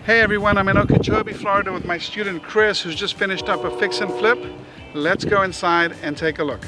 Hey everyone, I'm in Okeechobee, Florida with my student Chris, who's just finished up a fix and flip. Let's go inside and take a look.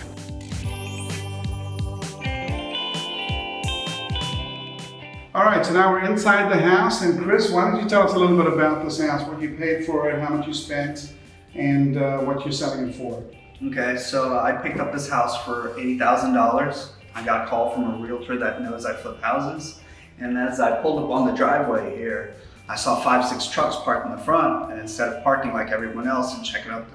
All right, so now we're inside the house, and Chris, why don't you tell us a little bit about this house, what you paid for it, how much you spent, and what you're selling it for. Okay, so I picked up this house for $80,000. I got a call from a realtor that knows I flip houses, and as I pulled up on the driveway here, I saw 5-6 trucks parked in the front, and instead of parking like everyone else and checking out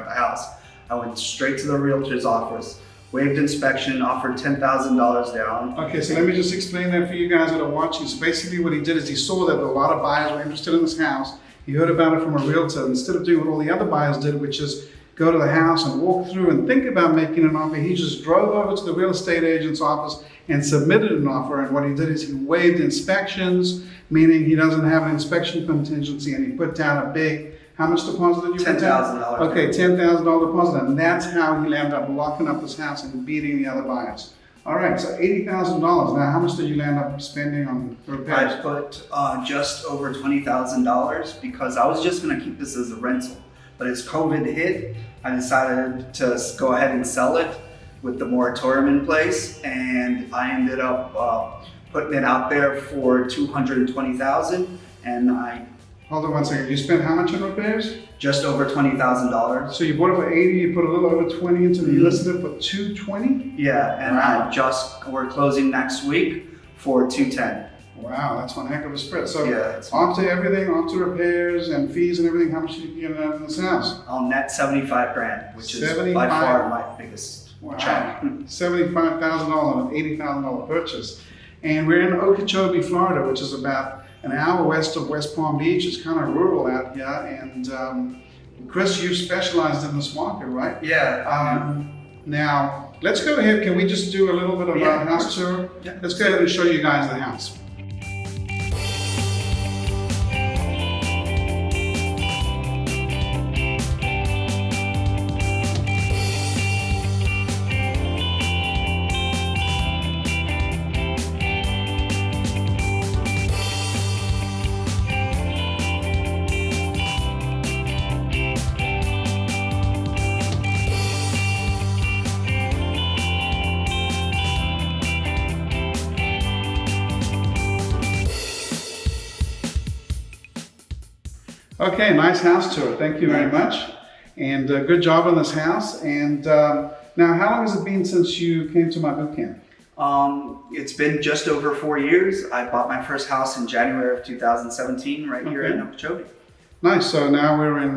the house, I went straight to the realtor's office, waived inspection, offered $10,000 down. Okay, so let me just explain that for you guys that are watching. So basically what he did is he saw that a lot of buyers were interested in this house. He heard about it from a realtor. Instead of doing what all the other buyers did, which is go to the house and walk through and think about making an offer, he just drove over to the real estate agent's office and submitted an offer. And what he did is he waived inspections, meaning he doesn't have an inspection contingency, and he put down a big, how much deposit did you put down? $10,000. Okay, $10,000 deposit, and that's how he ended up locking up this house and beating the other buyers. All right, so $80,000. Now, how much did you end up spending on repairs? I put just over $20,000 because I was just gonna keep this as a rental. But as COVID hit, I decided to go ahead and sell it with the moratorium in place, and I ended up putting it out there for $220,000, and I Hold on one second. You spent how much on repairs? just over $20,000. So you bought it for 80, you put a little over 20 into it, you listed it for 220? Yeah, and Wow. we're closing next week for 210. Wow, that's one heck of a spread. So Yeah, it's- after everything, after repairs and fees and everything, how much did you get out of this house? I'll net 75 grand, which is by 75? far my biggest Wow, check. $75,000 on an $80,000 purchase. And we're in Okeechobee, Florida, which is about an hour west of West Palm Beach. It's kind of rural out here. And Chris, you specialized in this market, right? Yeah. Now, let's go ahead. Can we just do a little bit of Yeah, a house tour? Yeah. Let's go ahead and show you guys the house. Okay, nice house tour. Thank you very much. And good job on this house. And now, how long has it been since you came to my boot camp? It's been just over 4 years. I bought my first house in January of 2017 right here in Okeechobee. Nice. So now we're in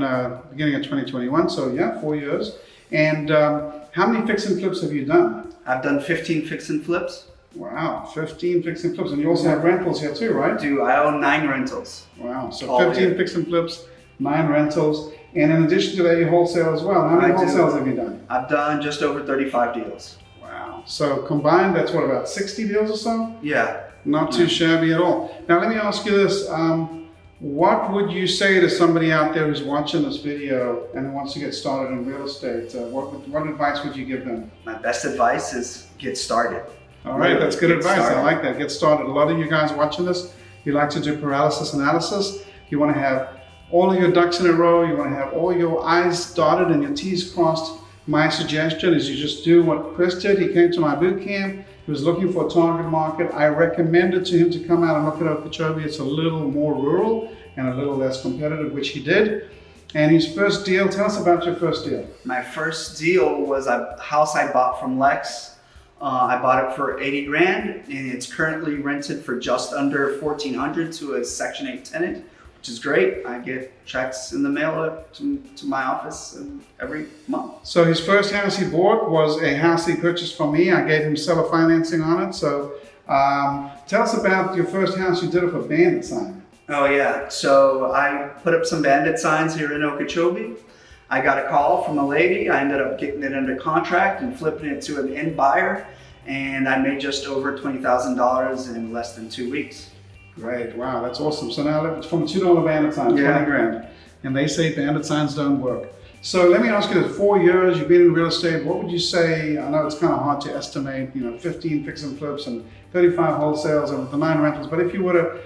beginning of 2021. So yeah, 4 years. And how many fix and flips have you done? I've done 15 fix and flips. Wow, 15 fix and flips. And you also have rentals here too, right? I own 9 rentals. Wow, so All 15 here. fix and flips, 9 rentals. And in addition to that, you wholesale as well. How many I do. wholesales have you done? I've done just over 35 deals. Wow. So combined, that's what, about 60 deals or so? Yeah. Not too shabby at all. Now let me ask you this. What would you say to somebody out there who's watching this video and wants to get started in real estate? What advice would you give them? My best advice is get started. All right, that's good Get advice. started. I like that. Get started. A lot of you guys watching this, you like to do paralysis analysis. You want to have all of your ducks in a row. You want to have all your I's dotted and your T's crossed. My suggestion is you just do what Chris did. He came to my boot camp. He was looking for a target market. I recommended to him to come out and look at Okeechobee. It's a little more rural and a little less competitive, which he did. And his first deal, tell us about your first deal. My first deal was a house I bought from Lex. I bought it for 80 grand, and it's currently rented for just under $1,400 to a Section 8 tenant, which is great. I get checks in the mail to my office every month. So his first house he bought was a house he purchased from me. I gave him seller financing on it. So tell us about your first house you did it for bandit sign. Oh yeah, so I put up some bandit signs here in Okeechobee. I got a call from a lady. I ended up getting it under contract and flipping it to an end buyer, and I made just over $20,000 in less than 2 weeks. Great, wow, that's awesome. So now it's from $2 bandit sign, 20 grand. And they say bandit signs don't work. So let me ask you this, 4 years, you've been in real estate, what would you say, I know it's kind of hard to estimate, 15 fix and flips and 35 wholesales and with the 9 rentals, but if you were to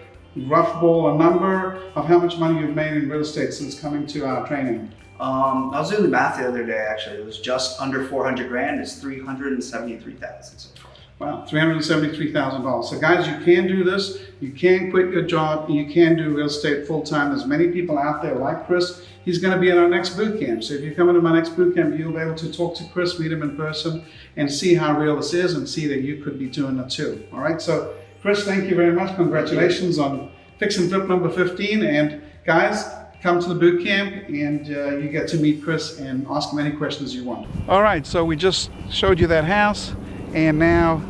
rough ball, a number of how much money you've made in real estate since coming to our training? I was doing the math the other day, actually. It was just under 400 grand. It's 373,000 so far. Wow, $373,000. So guys, you can do this. You can quit your job. You can do real estate full time. There's many people out there like Chris. He's going to be at our next boot camp. So if you come into my next boot camp, you'll be able to talk to Chris, meet him in person, and see how real this is, and see that you could be doing it too. All right. So Chris, thank you very much. Congratulations on fix and flip number 15. And guys, come to the boot camp and you get to meet Chris and ask him any questions you want. All right, so we just showed you that house, and now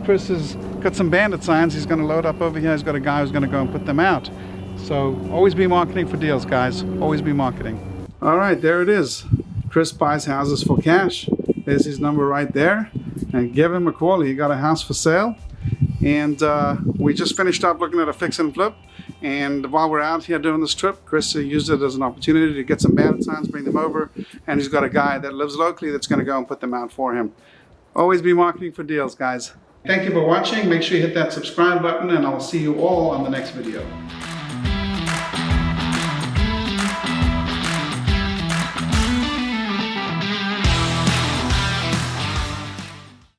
Chris has got some bandit signs he's going to load up over here. He's got a guy who's going to go and put them out. So always be marketing for deals, guys. Always be marketing. All right, there it is. Chris buys houses for cash. There's his number right there. And give him a call. He got a house for sale. And we just finished up looking at a fix and flip. And while we're out here doing this trip, Chris used it as an opportunity to get some bandit signs, bring them over. And he's got a guy that lives locally that's going to go and put them out for him. Always be marketing for deals, guys. Thank you for watching. Make sure you hit that subscribe button, and I'll see you all on the next video.